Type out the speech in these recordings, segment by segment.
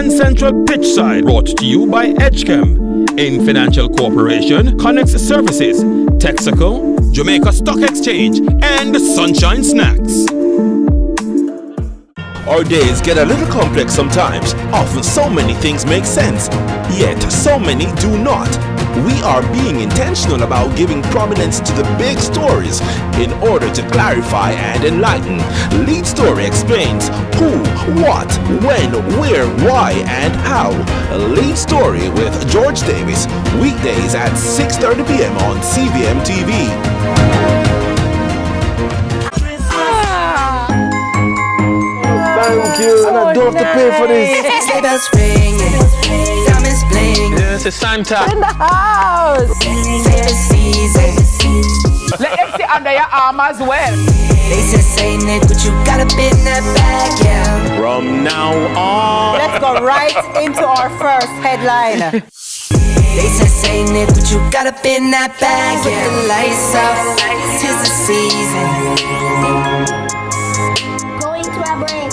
Grand Central Pitchside, brought to you by Edgechem, in Financial Corporation, Connex Services, Texaco, Jamaica Stock Exchange, and Sunshine Snacks. Our days get a little complex sometimes. Often so many things make sense, yet so many do not. We are being intentional about giving prominence to the big stories in order to clarify and enlighten. Lead Story explains who, what, when, where, why, and how. Lead Story with George Davis, weekdays at 6:30 p.m. on CVM TV. Thank you, and I don't have to pay for this. Sleigh bells ringing, diamonds bling. Yes, it's Santa. In the house. Favorite season. Let them sit under your arm as well. They say, say Nick, but you got up in that bag, yeah. From now on. Let's go right into our first headline. They say Nick, but you got up in that bag, yeah. The lights out, 'tis the season. Going to a break.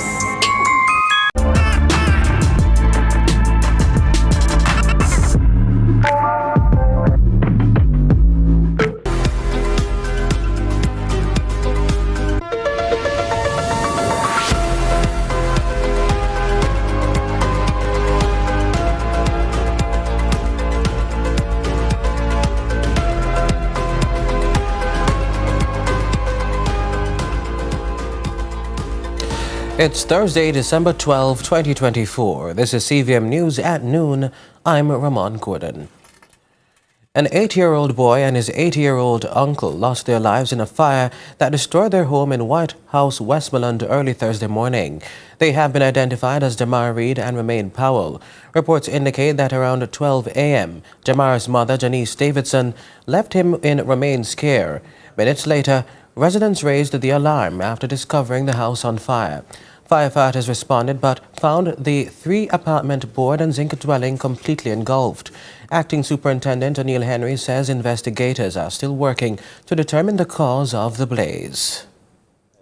It's Thursday, December 12, 2024. This is CVM News at noon. I'm Ramon Gordon. An 8-year-old boy and his 80-year-old uncle lost their lives in a fire that destroyed their home in White House, Westmoreland early Thursday morning. They have been identified as Jamar Reed and Romaine Powell. Reports indicate that around 12 a.m., Jamar's mother, Janice Davidson, left him in Romaine's care. Minutes later, residents raised the alarm after discovering the house on fire. Firefighters responded but found the 3-apartment board and zinc dwelling completely engulfed. Acting Superintendent O'Neill Henry says investigators are still working to determine the cause of the blaze.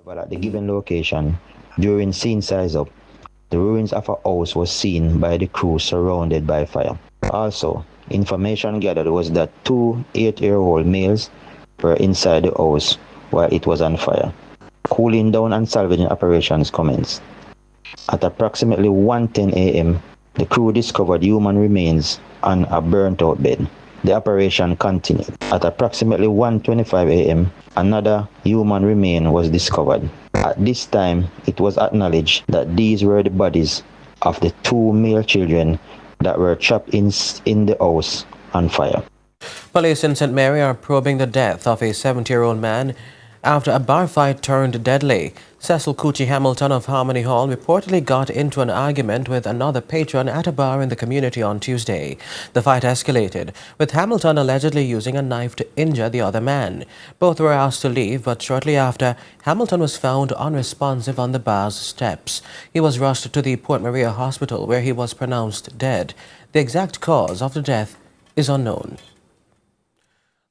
But at the given location, during scene size up, the ruins of a house was seen by the crew surrounded by fire. Also, information gathered was that 2 8-year-old males were inside the house while it was on fire. Cooling down and salvaging operations commenced. At approximately 1:10 a.m., the crew discovered human remains on a burnt-out bed. The operation continued. At approximately 1:25 a.m., another human remain was discovered. At this time, it was acknowledged that these were the bodies of the 2 male children that were trapped in the house on fire. Police in St. Mary are probing the death of a 70-year-old man after a bar fight turned deadly. Cecil Coochie Hamilton of Harmony Hall reportedly got into an argument with another patron at a bar in the community on Tuesday. The fight escalated, with Hamilton allegedly using a knife to injure the other man. Both were asked to leave, but shortly after, Hamilton was found unresponsive on the bar's steps. He was rushed to the Port Maria Hospital, where he was pronounced dead. The exact cause of the death is unknown.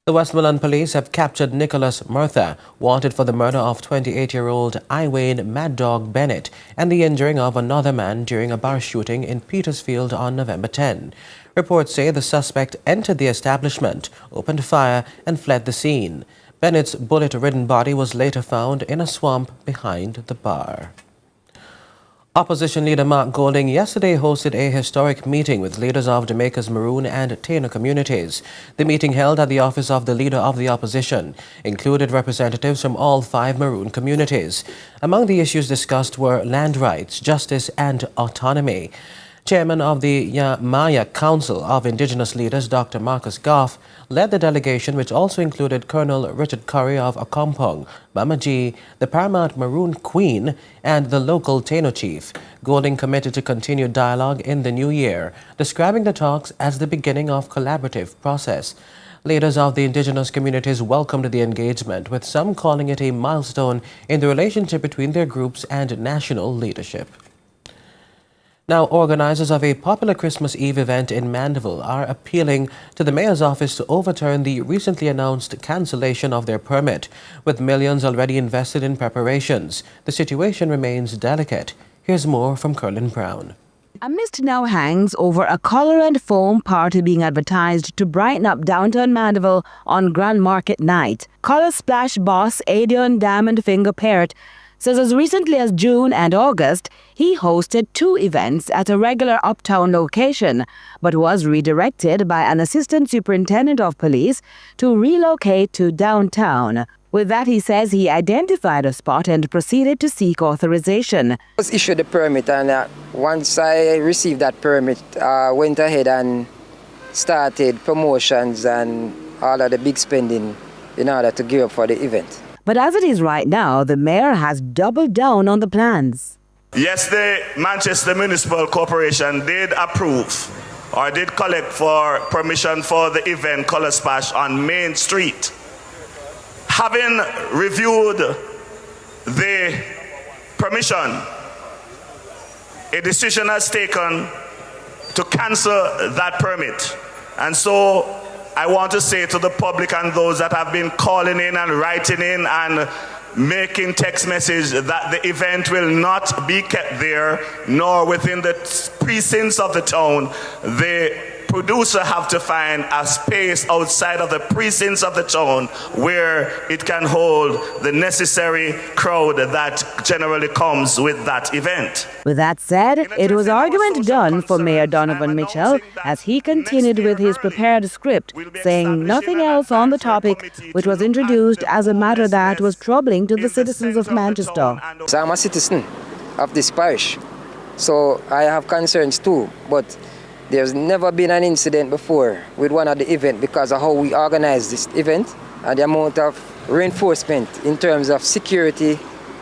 The Westmoreland police have captured Nicholas Murtha, wanted for the murder of 28-year-old Iwayne Mad Dog Bennett and the injuring of another man during a bar shooting in Petersfield on November 10. Reports say the suspect entered the establishment, opened fire, and fled the scene. Bennett's bullet-ridden body was later found in a swamp behind the bar. Opposition leader Mark Golding yesterday hosted a historic meeting with leaders of Jamaica's Maroon and Taino communities. The meeting, held at the office of the Leader of the Opposition, included representatives from all 5 Maroon communities. Among the issues discussed were land rights, justice, and autonomy. Chairman of the Maya Council of Indigenous Leaders, Dr. Marcus Goff, led the delegation, which also included Colonel Richard Curry of Accompong, Mama G, the Paramount Maroon Queen, and the local Taino chief. Golding committed to continue dialogue in the new year, describing the talks as the beginning of collaborative process. Leaders of the indigenous communities welcomed the engagement, with some calling it a milestone in the relationship between their groups and national leadership. Now, organizers of a popular Christmas Eve event in Mandeville are appealing to the mayor's office to overturn the recently announced cancellation of their permit. With millions already invested in preparations, the situation remains delicate. Here's more from Curlin Brown. A mist now hangs over a colour and foam party being advertised to brighten up downtown Mandeville on Grand Market night. Colour Splash boss Adion Diamond Finger Parrott says as recently as June and August, he hosted 2 events at a regular uptown location, but was redirected by an assistant superintendent of police to relocate to downtown. With that, he says he identified a spot and proceeded to seek authorization. I was issued a permit, and once I received that permit, I went ahead and started promotions and all of the big spending in order to gear up for the event. But as it is right now, the mayor has doubled down on the plans. Yes, the Manchester Municipal Corporation did approve or did collect for permission for the event Colour Splash on Main Street. Having reviewed the permission, a decision has taken to cancel that permit. And so I want to say to the public and those that have been calling in and writing in and making text messages that the event will not be kept there, nor within the precincts of the town. The producer have to find a space outside of the precincts of the town where it can hold the necessary crowd that generally comes with that event. With that said, it was argument done for Mayor Donovan Mitchell as he continued with his prepared script, saying nothing else on the topic, which was introduced as a matter that was troubling to the citizens of Manchester. So I'm a citizen of this parish, so I have concerns too, but there's never been an incident before with one of the events because of how we organize this event and the amount of reinforcement in terms of security,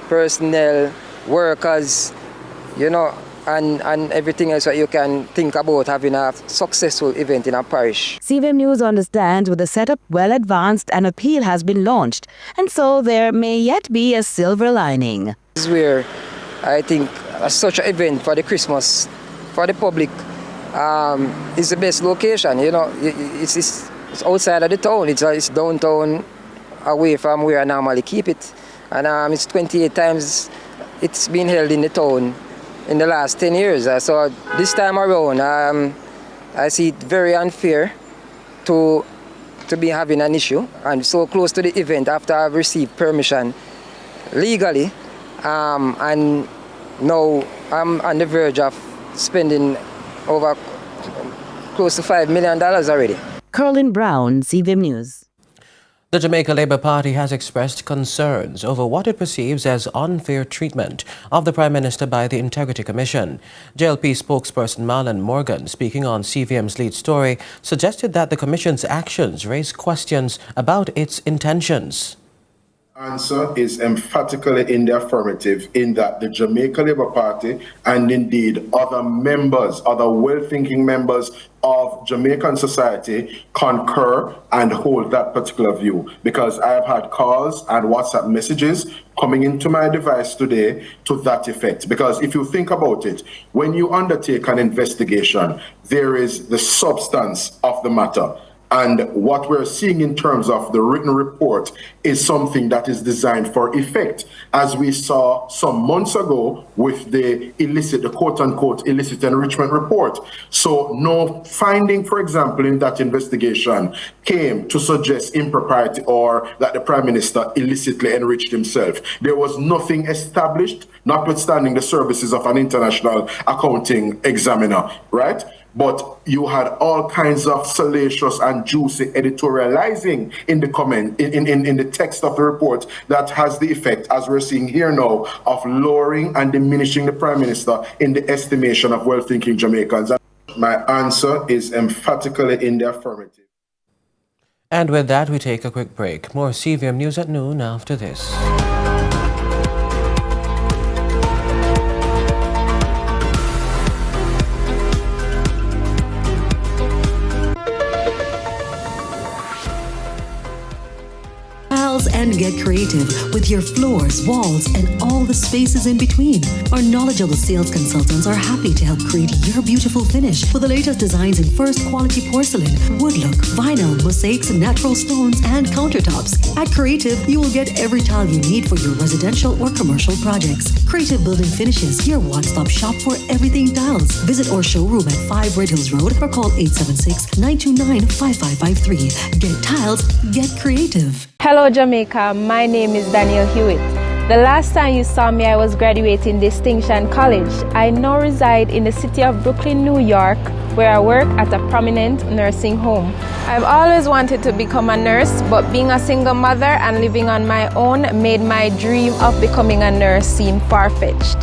personnel, workers, and everything else that you can think about having a successful event in a parish. CVM News understands with the setup well advanced, an appeal has been launched, and so there may yet be a silver lining. This is where I think such an event for the Christmas, for the public, is the best location. It's outside of the town. It's downtown, away from where I normally keep it. And it's 28 times it's been held in the town in the last 10 years. So this time around, I see it very unfair to be having an issue and so close to the event after I've received permission legally. And now I'm on the verge of spending over close to $5 million already. Curlin Brown, CVM News. The Jamaica Labour Party has expressed concerns over what it perceives as unfair treatment of the Prime Minister by the Integrity Commission. JLP spokesperson Marlon Morgan, speaking on CVM's lead story, suggested that the Commission's actions raise questions about its intentions. Answer is emphatically in the affirmative in that the Jamaica Labour Party and indeed other well-thinking members of Jamaican society concur and hold that particular view, because I have had calls and WhatsApp messages coming into my device today to that effect. Because if you think about it, when you undertake an investigation, there is the substance of the matter. And what we're seeing in terms of the written report is something that is designed for effect, as we saw some months ago with the quote-unquote illicit enrichment report. So no finding, for example, in that investigation came to suggest impropriety or that the Prime Minister illicitly enriched himself. There was nothing established, notwithstanding the services of an international accounting examiner, right? But you had all kinds of salacious and juicy editorializing in the comment, in the text of the report that has the effect, as we're seeing here now, of lowering and diminishing the Prime Minister in the estimation of well-thinking Jamaicans. My answer is emphatically in the affirmative. And with that, we take a quick break. More CVM News at noon after this. And get creative with your floors, walls, and all the spaces in between. Our knowledgeable sales consultants are happy to help create your beautiful finish with the latest designs in first quality porcelain, wood look, vinyl, mosaics, natural stones, and countertops. At Creative, you will get every tile you need for your residential or commercial projects. Creative Building Finishes, your one-stop shop for everything tiles. Visit our showroom at 5 Red Hills Road or call 876-929-5553. Get tiles, get creative. Hello Jamaica, my name is Daniel Hewitt. The last time you saw me, I was graduating Distinction College. I now reside in the city of Brooklyn, New York, where I work at a prominent nursing home. I've always wanted to become a nurse, but being a single mother and living on my own made my dream of becoming a nurse seem far-fetched.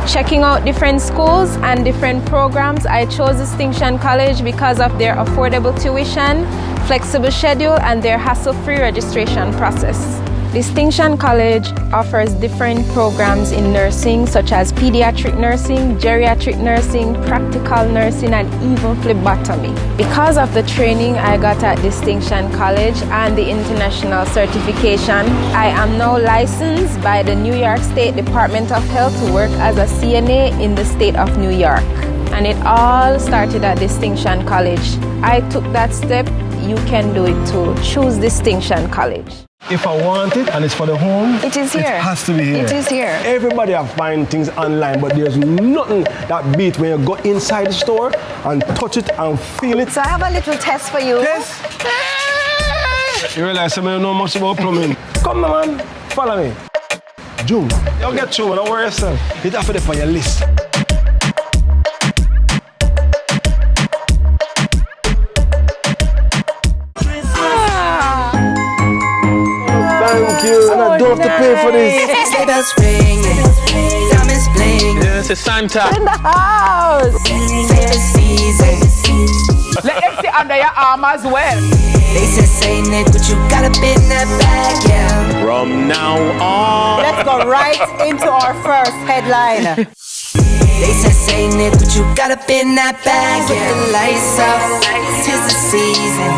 Checking out different schools and different programs, I chose Distinction College because of their affordable tuition, flexible schedule, and their hassle-free registration process. Distinction College offers different programs in nursing such as pediatric nursing, geriatric nursing, practical nursing, and even phlebotomy. Because of the training I got at Distinction College and the international certification, I am now licensed by the New York State Department of Health to work as a CNA in the state of New York. And it all started at Distinction College. I took that step. You can do it too. Choose Distinction College. If I want it and it's for the home, it is here. It has to be here. It is here. Everybody have find things online, but there's nothing that beat when you go inside the store and touch it and feel it. So I have a little test for you. Yes. You realize I don't know much about plumbing. Come on, man. Follow me. June, you'll get through, don't worry yourself. It's after the on your list. Thank you, and I don't have to pay for this. Yes, it's Santa. In the house. Let them sit under your arm as well. They say saying it, but you got up in that bag, yeah. From now on. Let's go right into our first headline. They say saying it, but you got up in that bag, yeah. With the lights off, 'tis the season.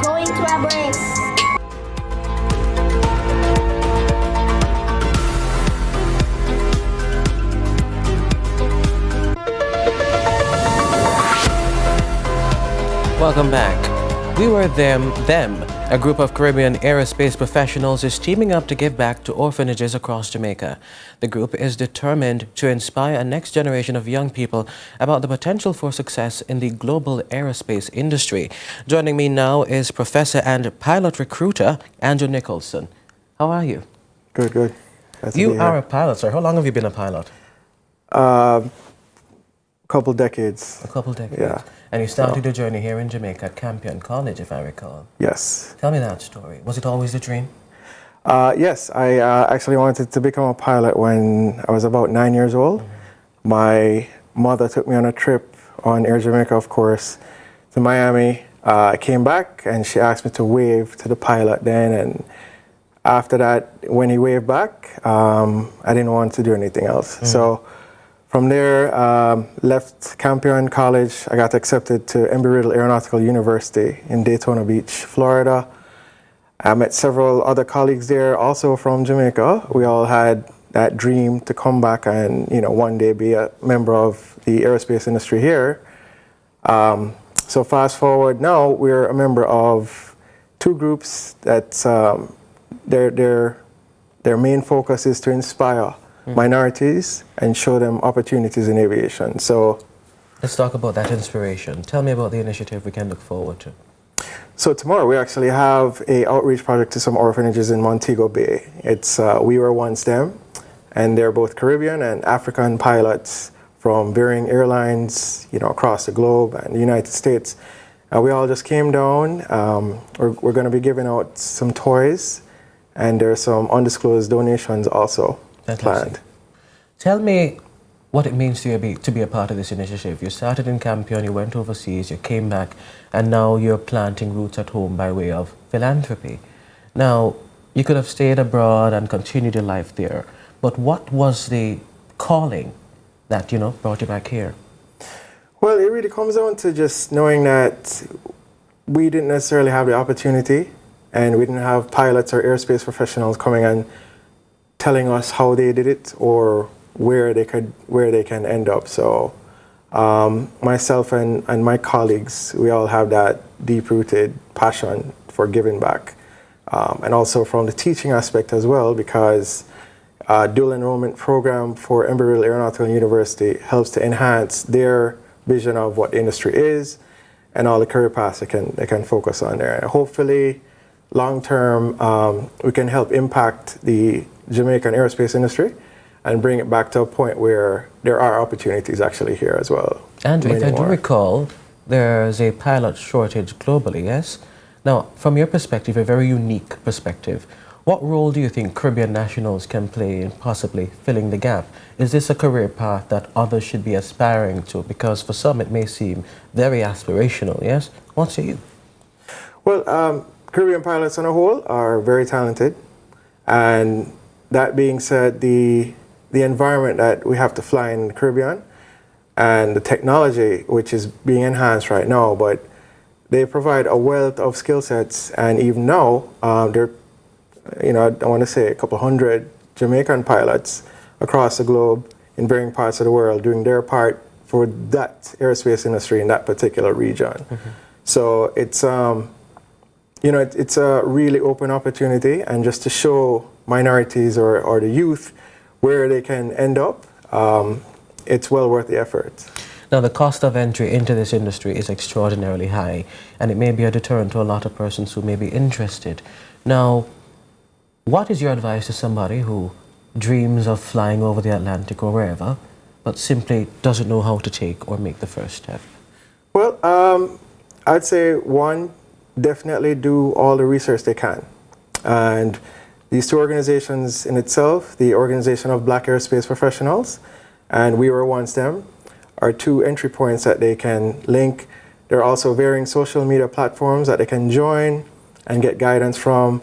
Going to a break. Welcome back. We Were Them. A group of Caribbean aerospace professionals is teaming up to give back to orphanages across Jamaica. The group is determined to inspire a next generation of young people about the potential for success in the global aerospace industry. Joining me now is Professor and pilot recruiter Andrew Nicholson. How are you? Good, good. You are a pilot, sir. How long have you been a pilot? A couple decades. A couple decades. Yeah. And you started your journey here in Jamaica at Campion College, if I recall. Yes. Tell me that story. Was it always a dream? Yes, I actually wanted to become a pilot when I was about 9 years old. Mm-hmm. My mother took me on a trip on Air Jamaica, of course, to Miami. I came back and she asked me to wave to the pilot then. And after that, when he waved back, I didn't want to do anything else. Mm-hmm. So from there, left Campion College. I got accepted to Embry-Riddle Aeronautical University in Daytona Beach, Florida. I met several other colleagues there, also from Jamaica. We all had that dream to come back and, one day be a member of the aerospace industry here. So fast forward now, we're a member of two groups that their main focus is to inspire minorities and show them opportunities in aviation. So let's talk about that inspiration. Tell me about the initiative we can look forward to. So tomorrow we actually have a outreach project to some orphanages in Montego Bay. It's We Were Once Them, and they're both Caribbean and African pilots from varying airlines, across the globe and the United States. We all just came down. We're going to be giving out some toys, and there's some undisclosed donations also planned. Tell me what it means to be a part of this initiative. You started in Campion, you went overseas, you came back, and now you're planting roots at home by way of philanthropy. Now, you could have stayed abroad and continued your life there, but what was the calling that, brought you back here? Well, it really comes down to just knowing that we didn't necessarily have the opportunity, and we didn't have pilots or airspace professionals coming and telling us how they did it or where they can end up. So myself and my colleagues, we all have that deep-rooted passion for giving back. And also from the teaching aspect as well, because dual enrollment program for Mandeville Aeronautical University helps to enhance their vision of what the industry is and all the career paths they can focus on there. And hopefully, long term, we can help impact the Jamaican aerospace industry and bring it back to a point where there are opportunities actually here as well. Andrew, if I do recall, there's a pilot shortage globally, yes? Now, from your perspective, a very unique perspective, what role do you think Caribbean nationals can play in possibly filling the gap? Is this a career path that others should be aspiring to? Because for some it may seem very aspirational, yes? What say you? Well, Caribbean pilots on a whole are very talented. And that being said, the environment that we have to fly in the Caribbean and the technology which is being enhanced right now, but they provide a wealth of skill sets, and even now, there, I want to say a couple hundred Jamaican pilots across the globe in varying parts of the world doing their part for that aerospace industry in that particular region. Mm-hmm. So it's, it's a really open opportunity, and just to show minorities or the youth where they can end up, it's well worth the effort. Now, the cost of entry into this industry is extraordinarily high, and it may be a deterrent to a lot of persons who may be interested. Now, what is your advice to somebody who dreams of flying over the Atlantic or wherever, but simply doesn't know how to take or make the first step? Well, I'd say one, definitely do all the research they can. And these two organizations in itself, the Organization of Black Aerospace Professionals and We Were Once Them, are two entry points that they can link. There are also varying social media platforms that they can join and get guidance from.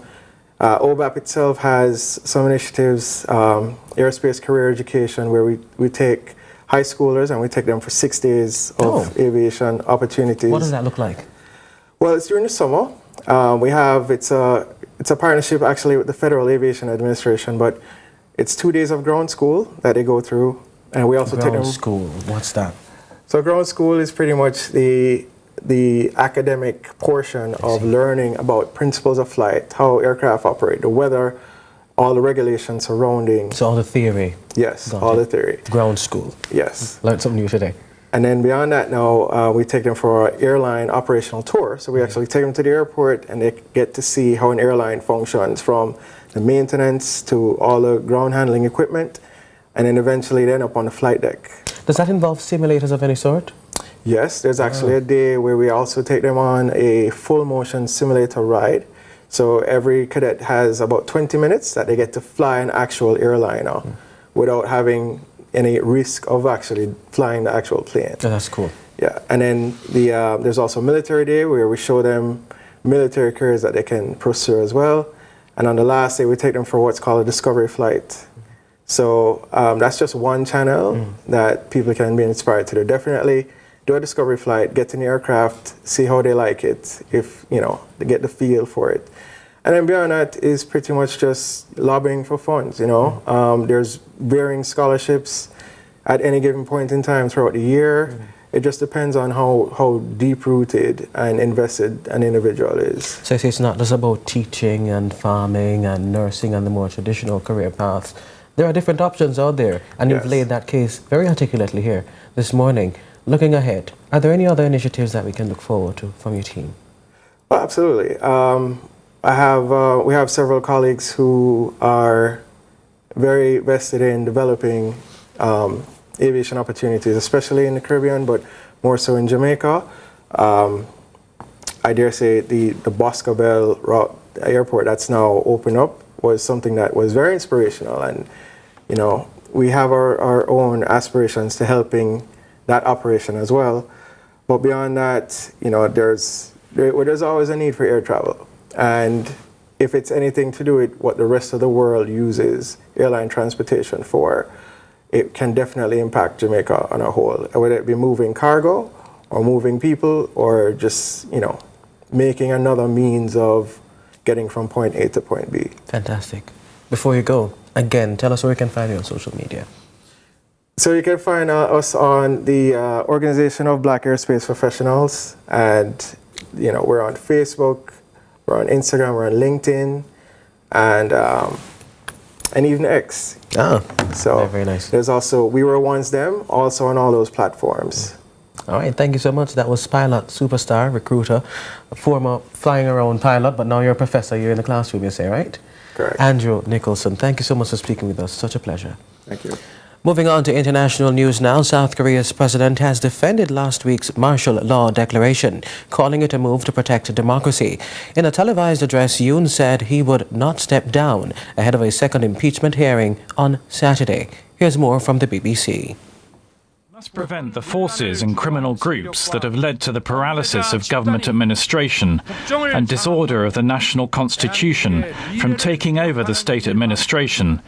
OBAP itself has some initiatives, aerospace career education, where we take high schoolers and we take them for 6 days of aviation opportunities. What does that look like? Well, it's during the summer. It's a partnership actually with the Federal Aviation Administration, but it's 2 days of ground school that they go through. And we also take them. Ground school, what's that? So ground school is pretty much the academic portion of learning about principles of flight, how aircraft operate, the weather, all the regulations surrounding. So all the theory. Yes, all the theory. Ground school. Yes. Learned something new today. And then beyond that now, we take them for an airline operational tour. So we actually take them to the airport and they get to see how an airline functions, from the maintenance to all the ground handling equipment, and then eventually they end up on the flight deck. Does that involve simulators of any sort? Yes, there's actually a day where we also take them on a full motion simulator ride. So every cadet has about 20 minutes that they get to fly an actual airliner without having any risk of actually flying the actual plane. Oh, that's cool. Yeah, and then there's also military day where we show them military careers that they can pursue as well. And on the last day, we take them for what's called a discovery flight. So that's just one channel that people can be inspired to do. Definitely do a discovery flight, get in the aircraft, see how they like it, if, they get the feel for it. And then beyond that is pretty much just lobbying for funds, There's varying scholarships at any given point in time throughout the year. It just depends on how deep-rooted and invested an individual is. So it's not just about teaching and farming and nursing and the more traditional career paths. There are different options out there, and you've laid that case very articulately here this morning. Looking ahead, are there any other initiatives that we can look forward to from your team? Well, absolutely. We have several colleagues who are very vested in developing aviation opportunities, especially in the Caribbean, but more so in Jamaica. I dare say the Boscobel airport that's now opened up was something that was very inspirational, and we have our own aspirations to helping that operation as well. But beyond that, there's always a need for air travel, and if it's anything to do with what the rest of the world uses airline transportation for, it can definitely impact Jamaica on a whole, whether it be moving cargo or moving people or just making another means of getting from point A to point B. Fantastic. Before you go, again, tell us where we can find you on social media. So you can find us on the Organization of Black Aerospace Professionals, and we're on Facebook, we're on Instagram, we're on LinkedIn, and even X. So very nice. There's also We Were Once Them, also on all those platforms. All right, thank you so much. That was pilot, superstar, recruiter, a former flying around pilot, but now you're a professor. You're in the classroom, you say, right? Correct. Andrew Nicholson, thank you so much for speaking with us. Such a pleasure. Thank you. Moving on to international news now, South Korea's president has defended last week's martial law declaration, calling it a move to protect democracy. In a televised address, Yoon said he would not step down ahead of a second impeachment hearing on Saturday. Here's more from the BBC. Must prevent the forces and criminal groups that have led to the paralysis of government administration and disorder of the national constitution from taking over the state administration